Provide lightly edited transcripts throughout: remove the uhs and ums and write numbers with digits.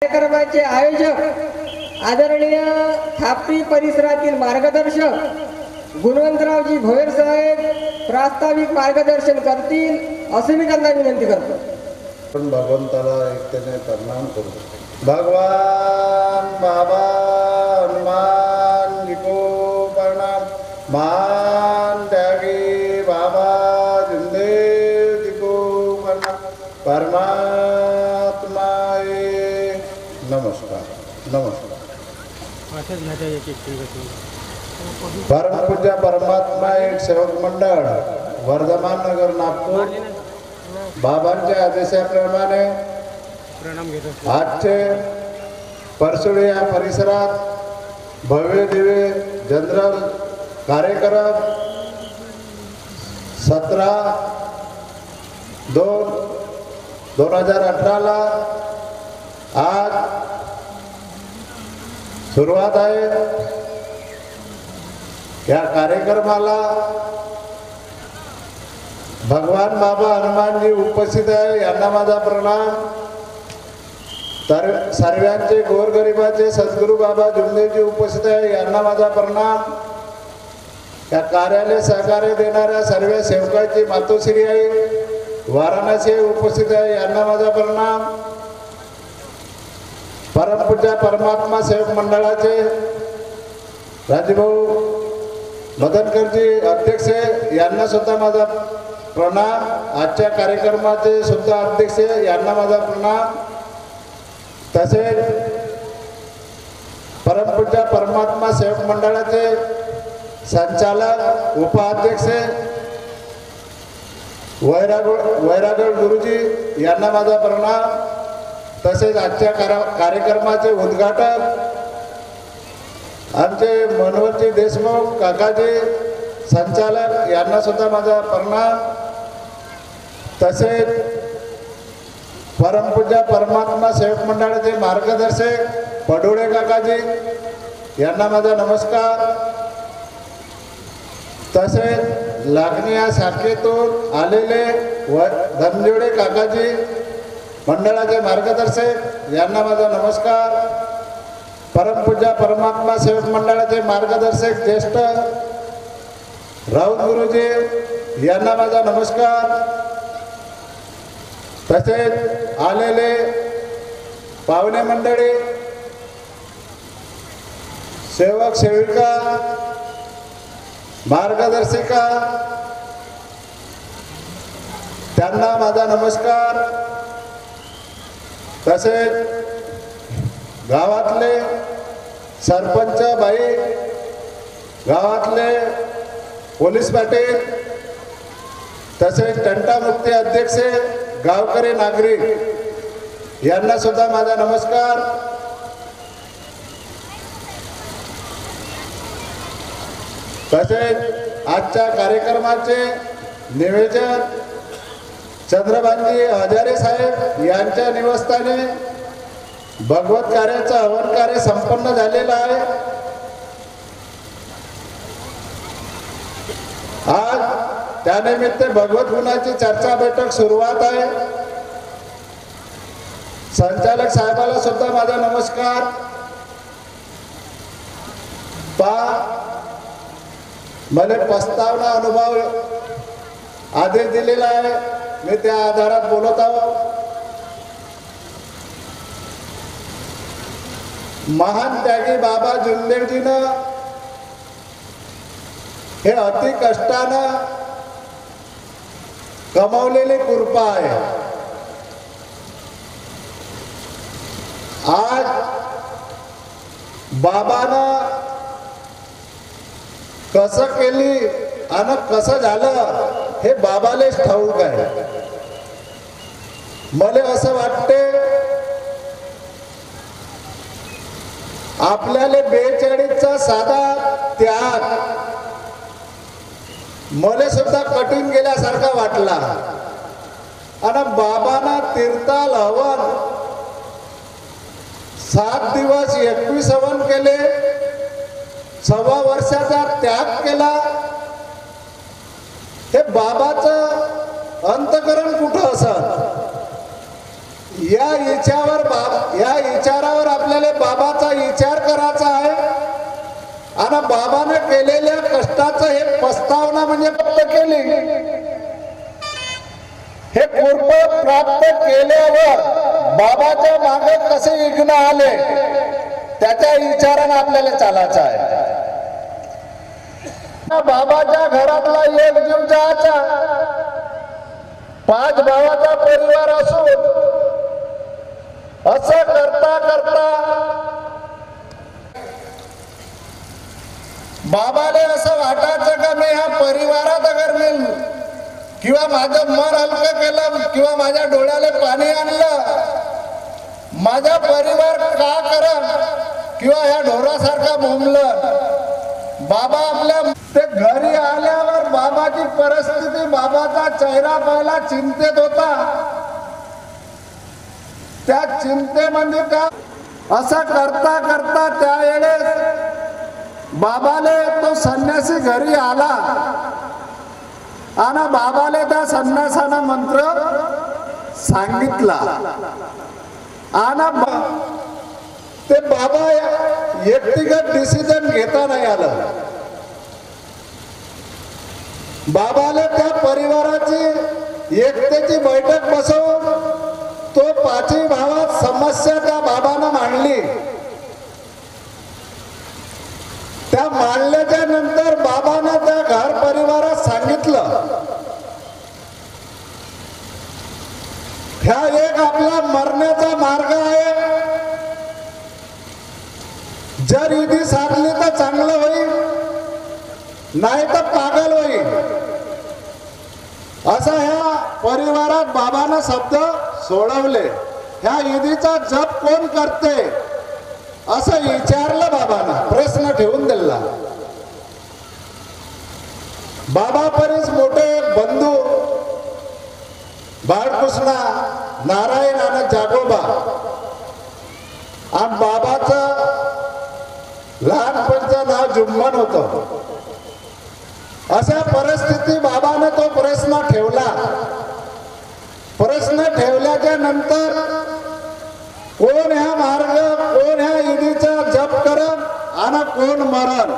कार्यक्रमाचे आयोजक आदरणीय थापी परिसरातील मार्गदर्शक गुणवंतरावजी भोयर साहेब प्रास्ताविक मार्गदर्शन करतील असे मी त्यांना विनंती करतो. पण भगवंताला एकतेने प्रणाम करू. भगवान बाबा हनुमान जी को प्रणाम. मान त्यागी बाबा जिंदेव जी को प्रणाम. परमात्माए नमस्कार. नमस्कार. परमपूज्य परमात्मा एक सेवक मंडळ वर्धमान नगर नागपूर बाबांच्या आदेशाप्रमाणे आजचे परसुळे या परिसरात भव्य दिव्य जनरल कार्यक्रम 17/2/2018 आज सुरुवात आहे. या कार्यक्रमाला भगवान बाबा हनुमानजी उपस्थित आहे. यांना माझा प्रणाम. तर सर्वांचे गोरगरिबाचे सद्गुरू बाबा जुमदेवजी उपस्थित आहे. यांना माझा प्रणाम. या कार्यालय सहकार्य देणाऱ्या सर्व सेवकाची मातोश्री आहे वाराणसी उपस्थित आहे. यांना माझा प्रणाम. परमपूज्य परमात्मा सेवक मंडळाचे राजभाऊ मदनकरजी अध्यक्ष यांना सुद्धा माझा प्रणाम. आजच्या कार्यक्रमाचे सुद्धा अध्यक्ष यांना माझा प्रणाम. तसेच परमपूज्य परमात्मा सेवक मंडळाचे संचालक उपाध्यक्ष वैरागड गुरुजी यांना माझा प्रणाम. तसेच आजच्या कार्यक्रमाचे उद्घाटक आमचे मनोहरजी देशमुख काकाजी संचालक यांना सुद्धा माझा प्रणाम. तसेच परमपूज्य परमात्मा सेवक मंडळाचे मार्गदर्शक पडोळे काकाजी यांना माझा नमस्कार. तसेच लागणी या शाखेतून आलेले धनजोडे काकाजी मंडळाचे मार्गदर्शक यांना माझा नमस्कार. परमपूज्य परमात्मा सेवक मंडळाचे मार्गदर्शक ज्येष्ठ राऊत गुरुजी यांना माझा नमस्कार. तसेच आलेले पाहुणे मंडळी सेवक सेविका मार्गदर्शिका त्यांना माझा नमस्कार. तसेच गावातले सरपंच बाई गावातले पोलीस पाटील तसेच तंटामुक्ती अध्यक्ष गावकरी नागरिक यांना सुद्धा माझा नमस्कार. तसेच आजच्या कार्यक्रमाचे नियोजन चंद्रभानजी हजारे साहेब यांच्या निवासस्थानी भगवत कार्याचं हवन कार्य संपन्न झालेलं आहे. आज त्यानिमित्त भगवत गुणाची चर्चा बैठक सुरुवात आहे. संचालक साहेबाला सुद्धा माझा नमस्कार. मला प्रस्तावना अनुभव आदेश दिलेला आहे. मी त्या आधारात बोलत आहोत. महान त्यागी बाबा जुमदेवजीनं हे अति कष्टानं कमावलेली कृपा आहे. आज बाबानं कसं केली आणि कसं झालं हे बाबालेच ठाऊक आहे. मला असं वाटते आपल्याला 42चा साधा त्याग मला सुद्धा कठीण गेल्यासारखा वाटला. आणि बाबांना तीर्थाल हवन 7 दिवस 21 हवन केले. 6 वर्षाचा त्याग केला. हे बाबाचं अंतकरण कुठं असत या विचारावर आपल्याला बाबाचा विचार करायचा आहे आणि बाबाने केलेल्या कष्टाचं हे प्रस्तावना म्हणजे प्राप्त केली. हे कृप प्राप्त केल्यावर बाबाच्या मागे कसे विघ्न आले त्याच्या विचाराने आपल्याला चालायचं आहे. बाबाच्या घरातला एक जीव जायचा, 5 भावाचा परिवार असून असं करता करता बाबाले असं वाटायचं का मी ह्या परिवारात अगर मी किंवा माझं मन हलकं केलं किंवा माझ्या डोळ्याला पाणी आणलं, माझा परिवार का करन किंवा ह्या ढोरासारखा भोंबलं. बाबा आपल्या ते घरी आल्यावर बाबाची परिस्थिती, बाबाचा चेहरा पाहिला चिंतेत होता. त्या चिंतेमध्ये त्या असं करता करता त्यावेळेस बाबाले तो संन्यासी घरी आला आणि बाबाले त्या संन्यासानं मंत्र सांगितला आणि ते बाबा व्यक्तिगत डिसिजन घेता नाही आलं. बाबाले त्या परिवाराची एकतेची बैठक बसवून तो 5ही भावात समस्या त्या बाबानं मांडली. त्या मांडल्याच्या नंतर बाबानं त्या घर परिवारात सांगितलं, ह्या एक आपला मरण्याचा मार्ग आहे. जर विधी साधली तर चांगलं होईल, नाही तर पागल होईल. असा ह्या परिवारात बाबानं शब्द सोडवले. ह्या विधीचा जप कोण करते असं विचारलं बाबानं, प्रश्न ठेवून दिला. बाबा परीस मोठे बंधू बाळकृष्णा, नारायण आणि जागोबा, आणि बाबाचं लहानपणचं नाव जुम्मन होतं. अशा परिस्थिती बाबाने तो प्रश्न ठेवला. प्रश्न ठेवल्याच्या नंतर कोण ह्या मार्ग, कोण ह्या विधीचा जप करन आणि कोण मरण,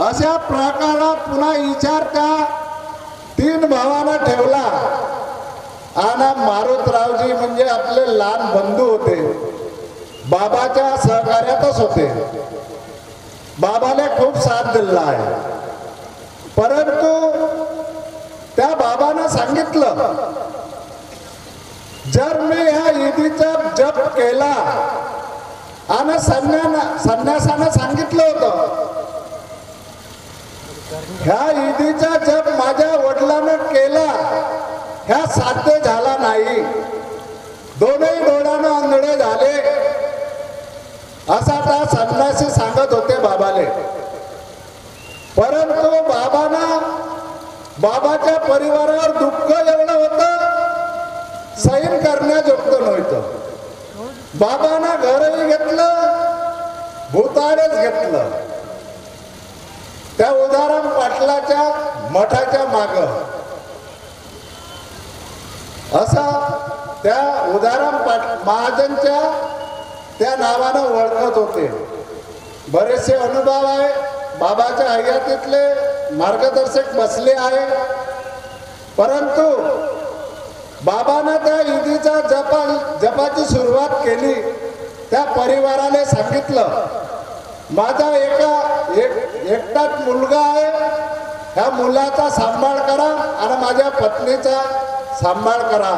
अशा प्रकारात पुन्हा विचार त्या 3 भावांना ठेवला. आणि मारुतरावजी म्हणजे आपले लहान बंधू होते, बाबाच्या सहकार्यातच होते. बाबाने खूप साथ दिला आहे. परंतु त्या बाबानं सांगितलं, जर मी ह्या विधीचा जप केला आणि संन्यासानं सांगितलं होतं, ह्या विधीचा जप माझ्या वडिलांनं केला, ह्या साध्य झाला नाही, दोनही डोळ्यानं आंधळे झाले, असा त्या संन्यासी सांगत होते बाबाले. परंतु बाबाच्या परिवारावर दुःख एवढं होतं, सहन करण्याजोगतं नव्हतं. बाबांना घरही घेतलं, भूताळच घेतलं. त्या उदाराम पाटलाच्या मठाच्या माग असा त्या उदाराम महाजनच्या त्या नावानं ओळखत होते. बरेचसे अनुभव आहे. बाबाच्या हयातीतले मार्गदर्शक बसले आहे. परंतु बाबानं त्या विधीचा जपाची सुरुवात केली. त्या परिवाराला सांगितलं, माझा एकटाच मुलगा आहे, ह्या मुलाचा सांभाळ करा आणि माझ्या पत्नीचा सांभाळ करा.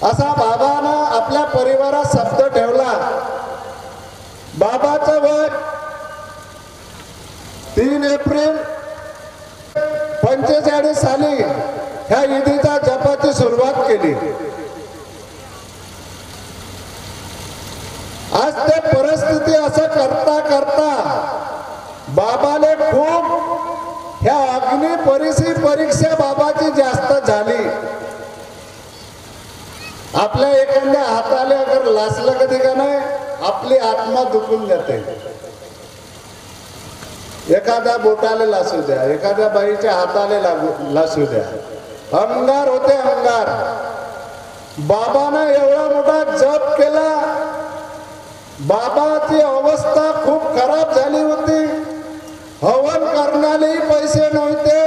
असा बाबानं आपल्या परिवारात शब्द ठेवला. बाबाचं वय 3 एप्रिल 45 साली ह्या विधीचा जपाची सुरुवात केली. आज ते परिस्थिती असं करता करता बाबाले खूप ह्या अग्नी परीक्षा बाबाची जास्त झाली. आपल्या एखाद्या हाताला अगर लासलं कधी का नाही, आपली आत्मा दुखून जाते. एखाद्या बोटाला लासू द्या, एखाद्या बाईच्या हाताला लासू द्या, अंगार होते अंगार. बाबानं एवढा मोठा जप केला, बाबाची अवस्था खूप खराब झाली होती, हवन करण्यालाही पैसे नव्हते.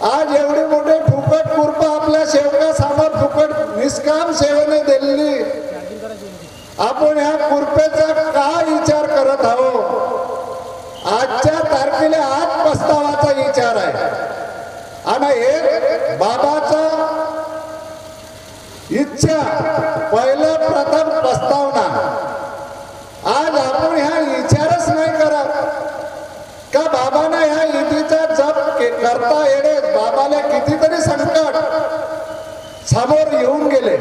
आज एवढे मोठे फुकट कृपा आपल्या सेवकासमोर फुकट निष्काम सेवेने दिली. आपण ह्या कृपेचा काय विचार करत आहोत? आजच्या तारखेला आज पस्तावाचा विचार आहे. आणि एक बाबाचा इच्छा पहिलं प्रथम पस्तावना. आज आपण ह्या विचारच नाही करत का बाबांना ह्या इतीचा जप करता येणे. बाबाला कितीतरी संकट समोर येऊन गेले,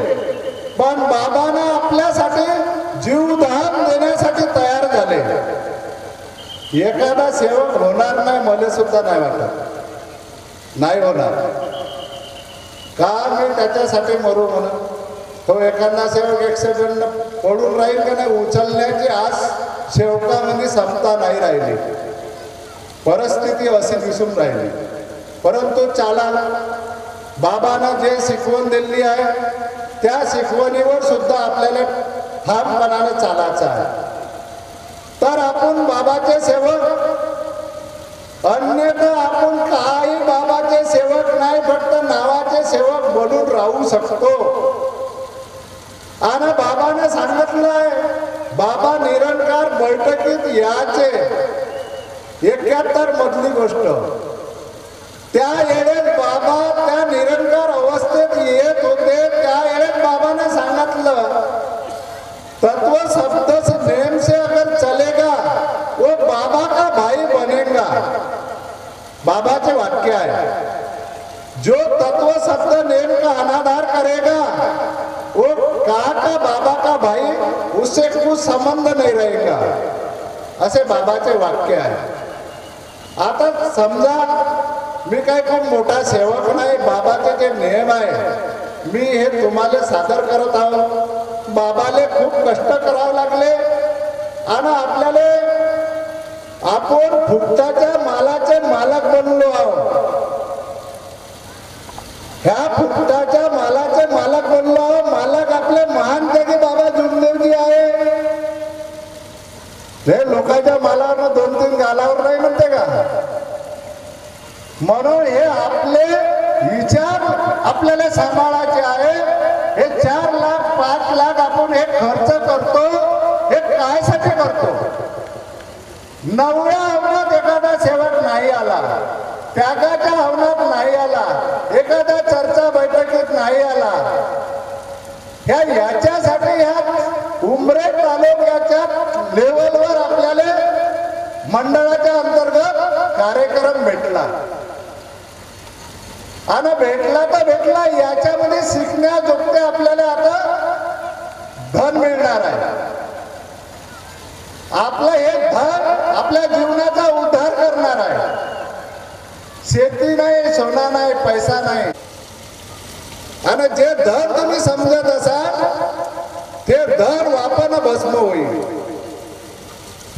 पण बाबांना आपल्यासाठी जीवदान देण्यासाठी तयार झाले. एखादा सेवक होणार नाही, मला सुद्धा नाही वाटत, नाही होणार. का मी त्याच्यासाठी मरू म्हणून? तो एखादा सेवक ऍक्सिडेंट पडून राहील का नाही, उचलण्याची आज सेवकामध्ये क्षमता नाही राहिली, परिस्थिती अशी दिसून राहिली. परंतु चाला, बाबांना जे शिकवण दिली आहे त्या शिकवणीवर सुद्धा आपल्याला ठामपणाने चालायचं आहे. तर आपण बाबाचे सेवक, अन्यथा आपण काही बाबाचे सेवक नाही, फक्त नावाचे सेवक बनून राहू शकतो. आणि बाबाने सांगितलं आहे, बाबा निरंकार बैठकीत याचे 71 मधली गोष्ट. त्या वेळेत बाबा त्या निरंकार अवस्थेत येत होते. त्या वेळेत बाबाने सांगितलं, तत्व शब्द से नेम से अगर चलेगा वो बाबा का भाई बनेगा. बाबाचे वाक्य आहे, जो तत्व शब्द नेम का अनादर करेगा वो का बाबा का भाई, उससे कुछ संबंध नहीं रहेगा, असे बाबाचे वाक्य आहे. आता समजा मी काय खूप मोठा सेवक नाही, बाबाचे जे नियम आहे मी हे तुम्हाला सादर करत आहोत. बाबाले खूप कष्ट करावे लागले आणि आपल्याला आपण फुकटाच्या मालाचे मालक बनलो आहोत. ह्या फुकटाच्या मालाचे मालक बनलो आहोत. मालक आपले महान जगी बाबा जुमदेवजी आहे. हे लोकांच्या मालावर 2-3 गालावर नाही म्हणते का? म्हणून हे आपले विचार आपल्याला सांभाळायचे आहे. हे 4 लाख 5 लाख आपण हे खर्च करतो, हे कायसाठी करतो? नवव्या हवनात एखादा सेवक नाही आला, त्यागाच्या हवनात नाही आला, एखाद्या चर्चा बैठकीत नाही आला, याच्यासाठी ह्या उमरेड तालुक्याच्या लेवलवर आपल्याला मंडळाच्या अंतर्गत कार्यक्रम भेटला. आणि भेटला तर भेटला, याच्यामध्ये शिकण्याजोगते आपल्याला आता धन मिळणार आहे. आपलं हे धन आपल्या जीवनाचा उद्धार करणार आहे. शेती नाही, सोना नाही, पैसा नाही. आणि जे धन तुम्ही समजत असाल ते धन वापरणं भस्म होईल.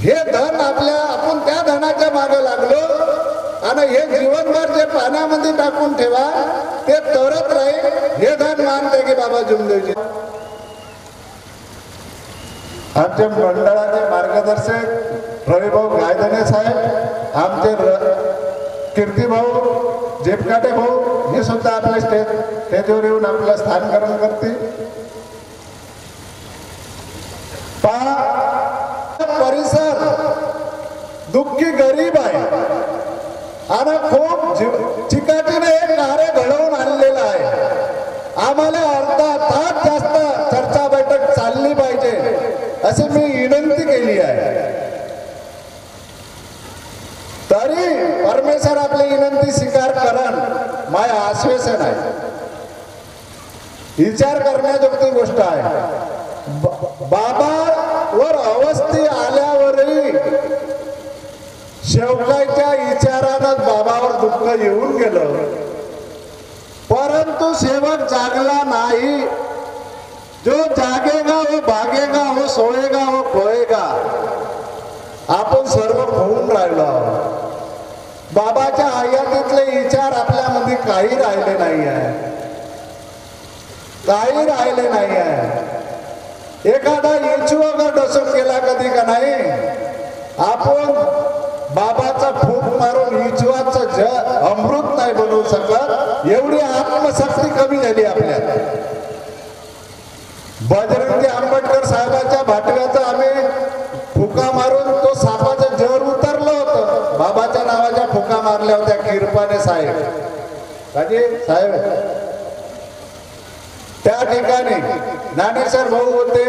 हे धन आपण त्या धनाच्या मागे लागलो आणि हे जीवनभर जे पाण्यामध्ये टाकून ठेवा ते तरत राहील. हे धन मानते की बाबा जुमदेवजी. आमच्या मंडळाचे मार्गदर्शक रविभाऊ गायधने साहेब, आमचे कीर्तिभाऊ जेपकाटे भाऊ, हे सुद्धा आपले स्टेजवर येऊन आपलं स्थानकरण करतील. परिसर दुःखी गरीब आहे आणि खूप चिकाटीने हे कार्य घडवून आणलेलं आहे. आम्हाला अर्धा तास जास्त चर्चा बैठक चालली पाहिजे अशी मी विनंती केली आहे. तरी परमेश्वर आपली विनंती स्वीकार करण माझे आश्वासन आहे. विचार करण्याजोगती गोष्ट आहे. बाबावर अवस्थी आल्यावरही शेवकाच्या विचारानं बाबावर दुःख येऊन गेलं, परंतु सेवक जागला नाही. जो जागेगा वो भागेगा, वो सोएगा वो खोएगा. आपण सर्व खोऊन राहिलो. बाबाच्या हयातीतले विचार आपल्यामध्ये काही राहिले नाही आहे. काही राहिले नाही आहे. एखादा इचू अगर डसून गेला कधी का नाही, आपण बाबाचा फूक मारून इचवाचं अमृत नाही बनवू शकत. एवढी आत्मशक्ती कमी झाली आपल्यात. बजरंगी आंबेडकर साहेबांच्या भाटव्याचा आम्ही फुका मारून तो सापाचं जर उतरलं होतं. बाबाच्या नावाच्या फुका मारल्या होत्या किरपाने साहेब. काजी साहेब त्या ठिकाणी ज्ञानेश्वर भाऊ होते,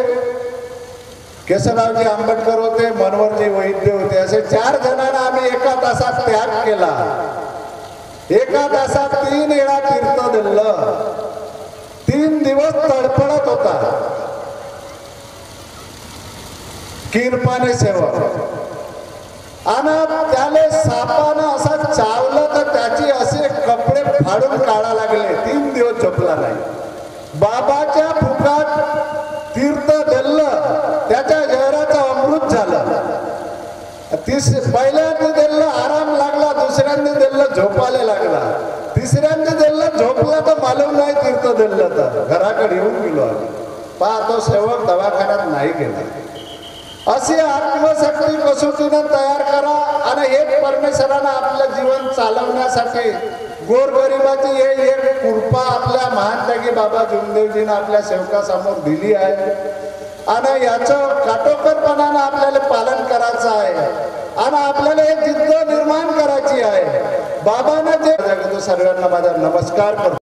केशवरावजी आंबेडकर होते, मनोहरजी वैद्य होते. असे 4 जणांना आम्ही एका तासात त्याग केला. एका तासात 3 वेळा तीर्थ दिलं. 3 दिवस तडफडत होता किरपाने सेवक. आणि त्याले सापानं असा चावलं तर त्याची असे कपडे फाडून काढा लागले. 3 दिवस झोपला नाही. बाबाच्या फुकात तीर्थ दिलं, त्याच्या जहराचं अमृत झालं. पहिल्यांदा दिलं आराम लागला, दुसऱ्यांदा दिलं झोपायला लागला, तिसऱ्यांदा दिलं झोपला तर मालूम नाही तीर्थ दिलं तर घराकडे येऊन गेलो. पाहतो सेवक दवाखान्यात नाही गेला. अशी आत्मशक्ती कसोटीनं तयार करा. आणि हे परमेश्वरानं आपलं जीवन चालवण्यासाठी गोरगरिबाची हे एक कृपा आपल्या महात्यागी बाबा जुमदेवजीनं आपल्या सेवकासमोर दिली आहे. आणि याचं काटोकरपणानं आपल्याला पालन करायचं आहे. आणि आपल्याला एक जिद्द निर्माण करायची आहे. बाबांना जे सर्वांना माझा नमस्कार करतो.